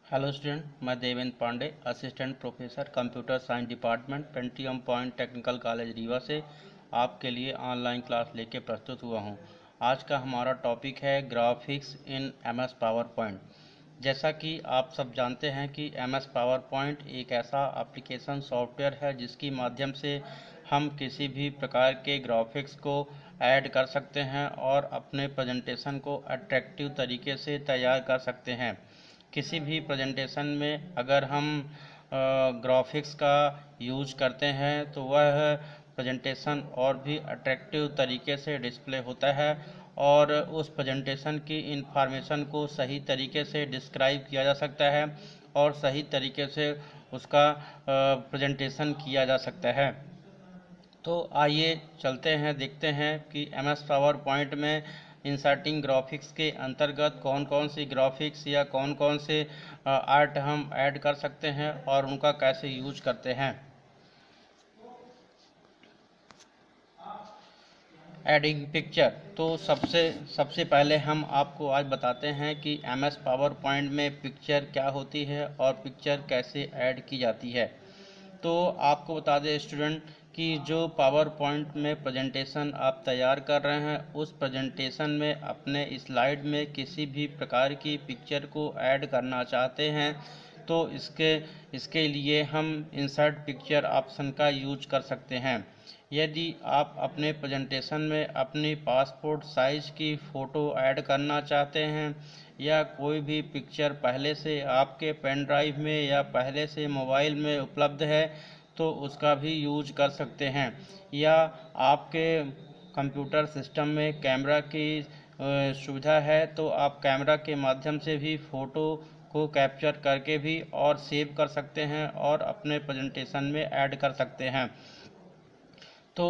Hello student, मैं Devendra Pandey, assistant professor computer science department, Pentium Point Technical College Rewa से आपके लिए ऑनलाइन क्लास लेके प्रस्तुत हुआ हूं। आज का हमारा टॉपिक है graphics in MS power point. जैसा कि आप सब जानते हैं कि एमएस पावर पॉइंट एक ऐसा एप्लीकेशन सॉफ्टवेयर है जिसकी माध्यम से हम किसी भी प्रकार के ग्राफिक्स को ऐड कर सकते हैं और अपने प्रेजेंटेशन को अट्रैक्टिव तरीके से तैयार कर सकते हैं। किसी भी प्रेजेंटेशन में अगर हम ग्राफिक्स का यूज करते हैं तो वह प्रेजेंटेशन और भी अट्रैक्टिव तरीके से डिस्प्ले होता है और उस प्रेजेंटेशन की इंफॉर्मेशन को सही तरीके से डिस्क्राइब किया जा सकता है और सही तरीके से उसका प्रेजेंटेशन किया जा सकता है। तो आइए चलते हैं, देखते हैं कि एमएस पावर पॉइंट में इंसर्टिंग ग्राफिक्स के अंतर्गत कौन कौन सी ग्राफिक्स या कौन कौन से आर्ट हम ऐड कर सकते हैं और उनका कैसे यूज करते हैं। Adding picture. तो सबसे सबसे पहले हम आपको आज बताते हैं कि एमएस पावर पॉइंट में पिक्चर क्या होती है और पिक्चर कैसे ऐड की जाती है। तो आपको बता दें स्टूडेंट कि जो पावर पॉइंट में प्रेजेंटेशन आप तैयार कर रहे हैं उस प्रेजेंटेशन में अपने स्लाइड में किसी भी प्रकार की पिक्चर को ऐड करना चाहते हैं तो इसके लिए हम इंसर्ट पिक्चर ऑप्शन का यूज कर सकते हैं। यदि आप अपने प्रेजेंटेशन में अपनी पासपोर्ट साइज की फ़ोटो ऐड करना चाहते हैं या कोई भी पिक्चर पहले से आपके पेन ड्राइव में या पहले से मोबाइल में उपलब्ध है तो उसका भी यूज कर सकते हैं, या आपके कंप्यूटर सिस्टम में कैमरा की सुविधा है तो आप कैमरा के माध्यम से भी फ़ोटो को कैप्चर करके भी और सेव कर सकते हैं और अपने प्रेजेंटेशन में ऐड कर सकते हैं। तो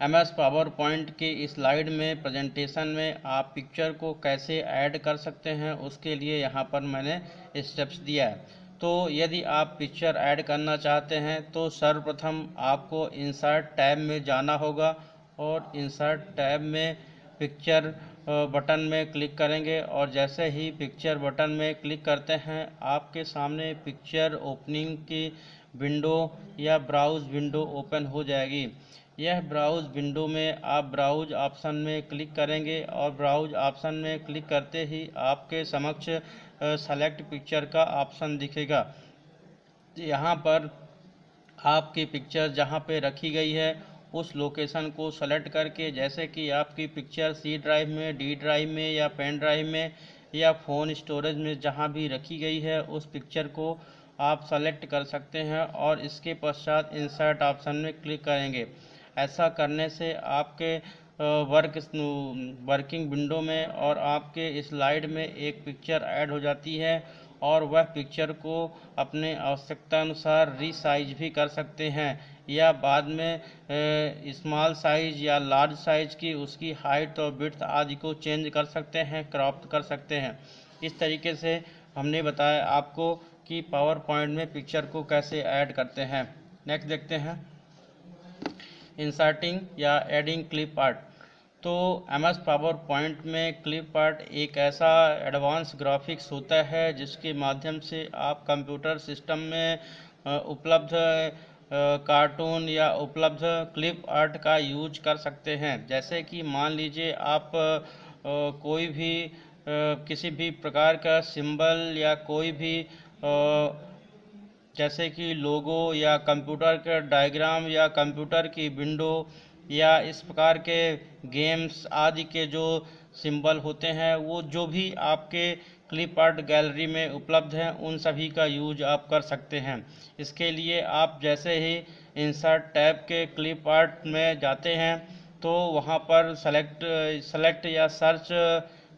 एमएस पावर पॉइंट के स्लाइड में प्रेजेंटेशन में आप पिक्चर को कैसे ऐड कर सकते हैं उसके लिए यहाँ पर मैंने स्टेप्स दिया है। तो यदि आप पिक्चर ऐड करना चाहते हैं तो सर्वप्रथम आपको इंसर्ट टैब में जाना होगा और इंसर्ट टैब में पिक्चर बटन में क्लिक करेंगे और जैसे ही पिक्चर बटन में क्लिक करते हैं आपके सामने पिक्चर ओपनिंग की विंडो या ब्राउज़ विंडो ओपन हो जाएगी। यह ब्राउज़ विंडो में आप ब्राउज़ ऑप्शन में क्लिक करेंगे और ब्राउज़ ऑप्शन में क्लिक करते ही आपके समक्ष सेलेक्ट पिक्चर का ऑप्शन दिखेगा। यहाँ पर आपकी पिक्चर जहाँ पे रखी गई है उस लोकेशन को सेलेक्ट करके, जैसे कि आपकी पिक्चर सी ड्राइव में, डी ड्राइव में या पेन ड्राइव में या फ़ोन स्टोरेज में जहाँ भी रखी गई है उस पिक्चर को आप सेलेक्ट कर सकते हैं और इसके पश्चात इंसर्ट ऑप्शन में क्लिक करेंगे। ऐसा करने से आपके वर्किंग विंडो में और आपके स्लाइड में एक पिक्चर ऐड हो जाती है और वह पिक्चर को अपने आवश्यकता अनुसार रीसाइज भी कर सकते हैं या बाद में स्मॉल साइज या लार्ज साइज की उसकी हाइट और विड्थ आदि को चेंज कर सकते हैं, क्रॉप कर सकते हैं। इस तरीके से हमने बताया आपको कि पावर पॉइंट में पिक्चर को कैसे ऐड करते हैं। नेक्स्ट देखते हैं इंसर्टिंग या एडिंग क्लिप आर्ट। तो एमएस पावर पॉइंट में क्लिप आर्ट एक ऐसा एडवांस ग्राफिक्स होता है जिसके माध्यम से आप कंप्यूटर सिस्टम में उपलब्ध कार्टून या उपलब्ध क्लिप आर्ट का यूज कर सकते हैं। जैसे कि मान लीजिए आप कोई भी किसी भी प्रकार का सिंबल या कोई भी जैसे कि लोगो या कंप्यूटर के डायग्राम या कंप्यूटर की विंडो या इस प्रकार के गेम्स आदि के जो सिंबल होते हैं वो जो भी आपके क्लिप आर्ट गैलरी में उपलब्ध हैं उन सभी का यूज आप कर सकते हैं। इसके लिए आप जैसे ही इंसर्ट टैब के क्लिप आर्ट में जाते हैं तो वहाँ पर सेलेक्ट या सर्च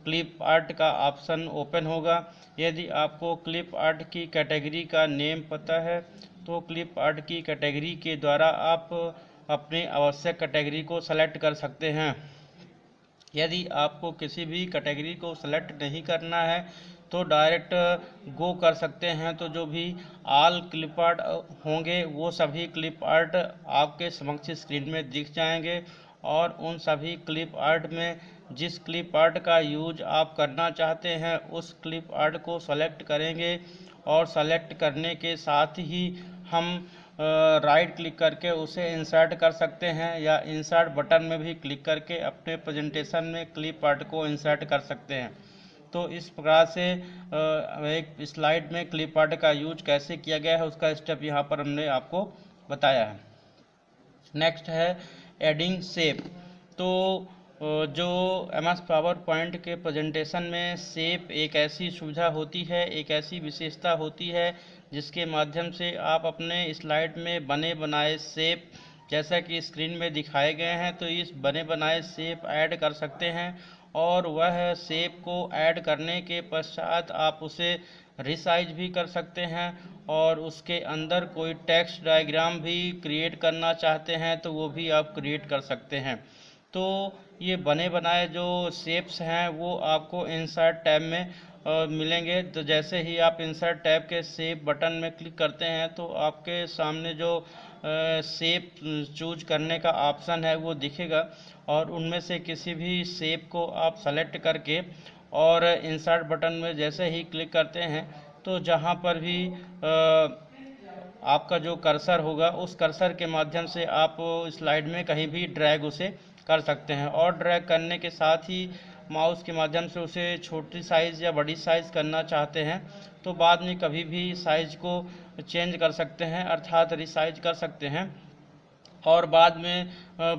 क्लिप आर्ट का ऑप्शन ओपन होगा। यदि आपको क्लिप आर्ट की कैटेगरी का नेम पता है तो क्लिप आर्ट की कैटेगरी के द्वारा आप अपनी आवश्यक कैटेगरी को सेलेक्ट कर सकते हैं। यदि आपको किसी भी कैटेगरी को सेलेक्ट नहीं करना है तो डायरेक्ट गो कर सकते हैं, तो जो भी ऑल क्लिप आर्ट होंगे वो सभी क्लिप आर्ट आपके समक्ष स्क्रीन में दिख जाएंगे और उन सभी क्लिप आर्ट में जिस क्लिप आर्ट का यूज आप करना चाहते हैं उस क्लिप आर्ट को सेलेक्ट करेंगे और सेलेक्ट करने के साथ ही हम राइट क्लिक करके उसे इंसर्ट कर सकते हैं या इंसर्ट बटन में भी क्लिक करके अपने प्रेजेंटेशन में क्लिप आर्ट को इंसर्ट कर सकते हैं। तो इस प्रकार से एक स्लाइड में क्लिप आर्ट का यूज कैसे किया गया है उसका स्टेप यहाँ पर हमने आपको बताया है। नेक्स्ट है एडिंग शेप। तो जो MS पावर पॉइंट के प्रेजेंटेशन में शेप एक ऐसी सुविधा होती है, एक ऐसी विशेषता होती है जिसके माध्यम से आप अपने स्लाइड में बने बनाए शेप जैसा कि स्क्रीन में दिखाए गए हैं तो इस बने बनाए शेप ऐड कर सकते हैं और वह शेप को ऐड करने के पश्चात आप उसे रिसाइज भी कर सकते हैं और उसके अंदर कोई टेक्स्ट डायग्राम भी क्रिएट करना चाहते हैं तो वो भी आप क्रिएट कर सकते हैं। तो ये बने बनाए जो शेप्स हैं वो आपको इंसर्ट टैब में मिलेंगे। तो जैसे ही आप इंसर्ट टैब के शेप बटन में क्लिक करते हैं तो आपके सामने जो शेप चूज करने का ऑप्शन है वो दिखेगा और उनमें से किसी भी शेप को आप सेलेक्ट करके और इंसर्ट बटन में जैसे ही क्लिक करते हैं तो जहां पर भी आपका जो कर्सर होगा उस कर्सर के माध्यम से आप स्लाइड में कहीं भी ड्रैग उसे कर सकते हैं और ड्रैग करने के साथ ही माउस के माध्यम से उसे छोटी साइज़ या बड़ी साइज़ करना चाहते हैं तो बाद में कभी भी साइज़ को चेंज कर सकते हैं अर्थात रिसाइज कर सकते हैं। और बाद में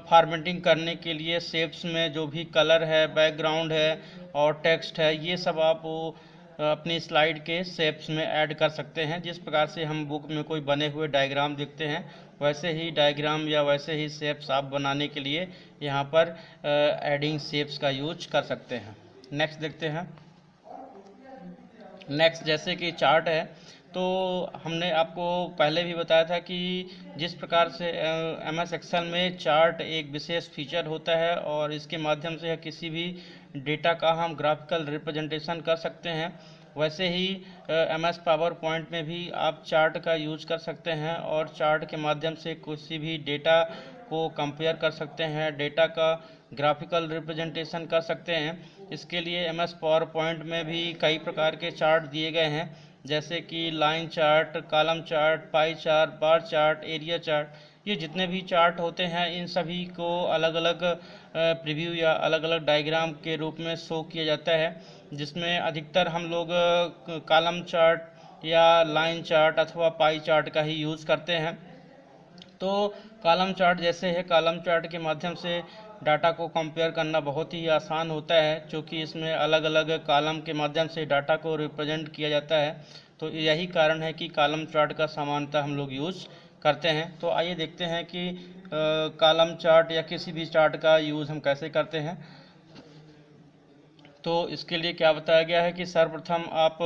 फॉर्मेटिंग करने के लिए शेप्स में जो भी कलर है, बैकग्राउंड है और टेक्स्ट है, ये सब आप अपनी स्लाइड के शेप्स में ऐड कर सकते हैं। जिस प्रकार से हम बुक में कोई बने हुए डायग्राम देखते हैं वैसे ही डायग्राम या वैसे ही शेप्स आप बनाने के लिए यहाँ पर एडिंग शेप्स का यूज कर सकते हैं। नेक्स्ट देखते हैं। नेक्स्ट जैसे कि चार्ट है तो हमने आपको पहले भी बताया था कि जिस प्रकार से MS एक्सेल में चार्ट एक विशेष फीचर होता है और इसके माध्यम से किसी भी डेटा का हम ग्राफिकल रिप्रेजेंटेशन कर सकते हैं वैसे ही MS पावर पॉइंट में भी आप चार्ट का यूज कर सकते हैं और चार्ट के माध्यम से किसी भी डेटा को कंपेयर कर सकते हैं, डेटा का ग्राफिकल रिप्रेजेंटेशन कर सकते हैं। इसके लिए MS पावर पॉइंट में भी कई प्रकार के चार्ट दिए गए हैं जैसे कि line chart, column chart, pie chart, bar chart, area chart. ये जितने भी चार्ट होते हैं इन सभी को अलग अलग प्रीव्यू या अलग अलग डायग्राम के रूप में शो किया जाता है जिसमें अधिकतर हम लोग कॉलम चार्ट या लाइन चार्ट अथवा पाई चार्ट का ही यूज़ करते हैं। तो कॉलम चार्ट जैसे है, कॉलम चार्ट के माध्यम से डाटा को कंपेयर करना बहुत ही आसान होता है क्योंकि इसमें अलग अलग कॉलम के माध्यम से डाटा को रिप्रेजेंट किया जाता है। तो यही कारण है कि कॉलम चार्ट का सामान्यतः हम लोग यूज़ करते हैं। तो आइए देखते हैं कि कॉलम चार्ट या किसी भी चार्ट का यूज़ हम कैसे करते हैं। तो इसके लिए क्या बताया गया है कि सर्वप्रथम आप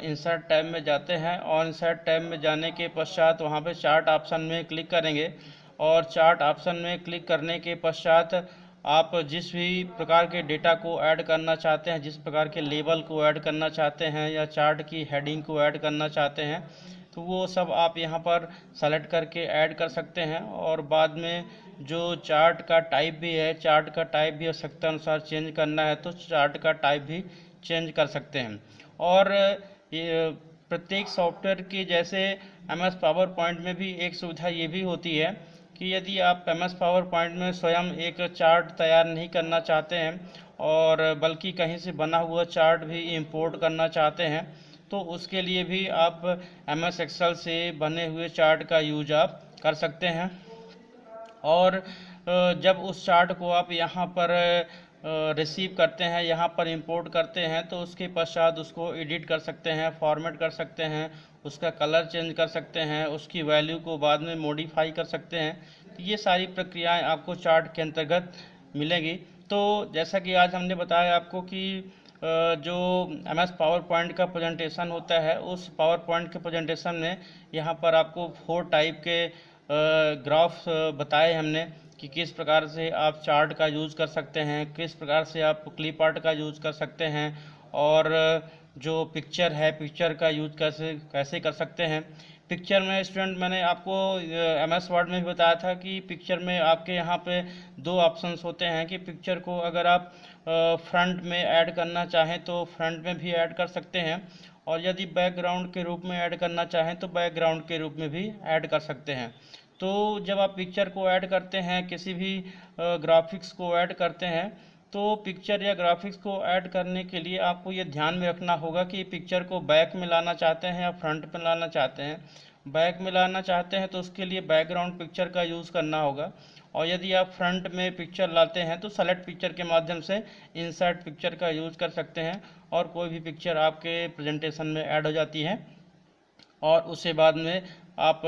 इंसर्ट टैब में जाते हैं और इंसर्ट टैब में जाने के पश्चात वहाँ पे चार्ट ऑप्शन में क्लिक करेंगे और चार्ट ऑप्शन में क्लिक करने के पश्चात आप जिस भी प्रकार के डेटा को ऐड करना चाहते हैं, जिस प्रकार के लेबल को ऐड करना चाहते हैं या चार्ट की हेडिंग को ऐड करना चाहते हैं तो वो सब आप यहाँ पर सेलेक्ट करके ऐड कर सकते हैं और बाद में जो चार्ट का टाइप भी है, चार्ट का टाइप भी आवश्यकता अनुसार चेंज करना है तो चार्ट का टाइप भी चेंज कर सकते हैं। और ये प्रत्येक सॉफ्टवेयर की जैसे MS पावर पॉइंट में भी एक सुविधा ये भी होती है कि यदि आप MS पावर पॉइंट में स्वयं एक चार्ट तैयार नहीं करना चाहते हैं और बल्कि कहीं से बना हुआ चार्ट भी इंपोर्ट करना चाहते हैं तो उसके लिए भी आप MS एक्सेल से बने हुए चार्ट का यूज आप कर सकते हैं। और जब उस चार्ट को आप यहाँ पर रिसीव करते हैं, यहाँ पर इंपोर्ट करते हैं तो उसके पश्चात उसको एडिट कर सकते हैं, फॉर्मेट कर सकते हैं, उसका कलर चेंज कर सकते हैं, उसकी वैल्यू को बाद में मॉडिफाई कर सकते हैं। तो ये सारी प्रक्रियाएं आपको चार्ट के अंतर्गत मिलेंगी। तो जैसा कि आज हमने बताया आपको कि जो MS पावर पॉइंट का प्रेजेंटेशन होता है उस पावर पॉइंट के प्रेजेंटेशन में यहाँ पर आपको 4 टाइप के ग्राफ बताए हमने कि किस प्रकार से आप चार्ट का यूज़ कर सकते हैं, किस प्रकार से आप क्लिप आर्ट का यूज़ कर सकते हैं और जो पिक्चर है पिक्चर का यूज कैसे कर सकते हैं। पिक्चर में स्टूडेंट मैंने आपको MS वर्ड में भी बताया था कि पिक्चर में आपके यहाँ पे दो ऑप्शंस होते हैं कि पिक्चर को अगर आप फ्रंट में ऐड करना चाहें तो फ्रंट में भी ऐड कर सकते हैं, और यदि बैकग्राउंड के रूप में ऐड करना चाहें तो बैकग्राउंड के रूप में भी ऐड कर सकते हैं। तो जब आप पिक्चर को ऐड करते हैं, किसी भी ग्राफिक्स को ऐड करते हैं, तो पिक्चर या ग्राफिक्स को ऐड करने के लिए आपको ये ध्यान में रखना होगा कि पिक्चर को बैक में लाना चाहते हैं या फ्रंट में लाना चाहते हैं। बैक में लाना चाहते हैं तो उसके लिए बैकग्राउंड पिक्चर का यूज़ करना होगा, और यदि आप फ्रंट में पिक्चर लाते हैं तो सेलेक्ट पिक्चर के माध्यम से इंसर्ट पिक्चर का यूज़ कर सकते हैं, और कोई भी पिक्चर आपके प्रेजेंटेशन में ऐड हो जाती है और उसे बाद में आप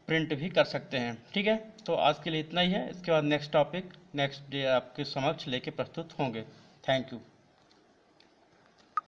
प्रिंट भी कर सकते हैं। ठीक है, तो आज के लिए इतना ही है। इसके बाद नेक्स्ट टॉपिक नेक्स्ट डे आपके समक्ष लेके प्रस्तुत होंगे। Thank you.